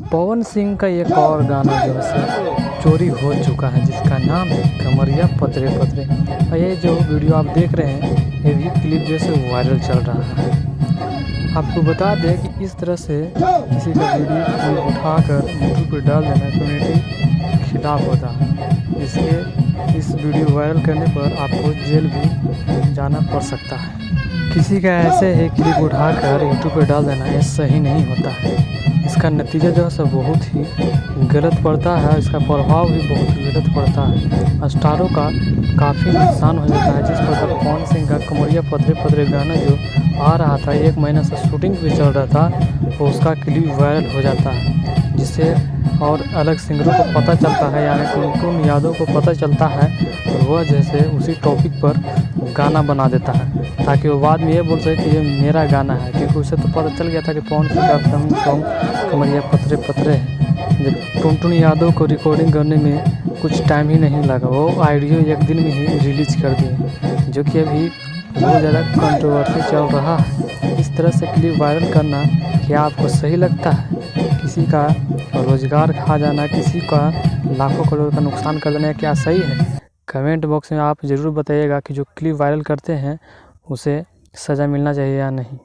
पवन सिंह का एक और गाना जो है चोरी हो चुका है, जिसका नाम है कमरिया पतरे पतरे। और ये जो वीडियो आप देख रहे हैं, ये भी क्लिप जैसे वायरल चल रहा है। आपको बता दें कि इस तरह से किसी का वीडियो उठाकर यूट्यूब पर डाल देना कम्युनिटी खिलाफ होता है, इसलिए इस वीडियो वायरल करने पर आपको जेल भी जाना पड़ सकता है। किसी का ऐसे ही क्लिप उठाकर यूट्यूब पर डाल देना ये सही नहीं होता है। इसका नतीजा जो है सब बहुत ही गलत पड़ता है, इसका प्रभाव भी बहुत गलत पड़ता है। स्टारों का काफ़ी नुकसान हो जाता है। जिस प्रकार पवन सिंह का कमरिया पतरे पतरे गाना जो आ रहा था, 1 महीना से शूटिंग भी चल रहा था, तो उसका क्लिप वायरल हो जाता है, जिससे और अलग सिंगरों को पता चलता है, यानी टुनटुन यादव को पता चलता है, और वह जैसे उसी टॉपिक पर गाना बना देता है, ताकि वो बाद में ये बोल सके कि ये मेरा गाना है। क्योंकि उसे तो पता चल गया था कि पवन सिंह का फिल्म सॉन्ग कमरिया पतरे पतरे है। जब टुनटुन यादव को रिकॉर्डिंग करने में कुछ टाइम ही नहीं लगा, वो ऑडियो 1 दिन में ही रिलीज कर दिए, जो कि अभी बहुत ज़्यादा कंट्रोवर्सी चल रहा है। इस तरह से क्लिप वायरल करना क्या आपको सही लगता है? किसी का रोज़गार खा जाना, किसी का लाखों करोड़ का नुकसान कर देना क्या सही है? कमेंट बॉक्स में आप ज़रूर बताइएगा कि जो क्लिप वायरल करते हैं उसे सज़ा मिलना चाहिए या नहीं।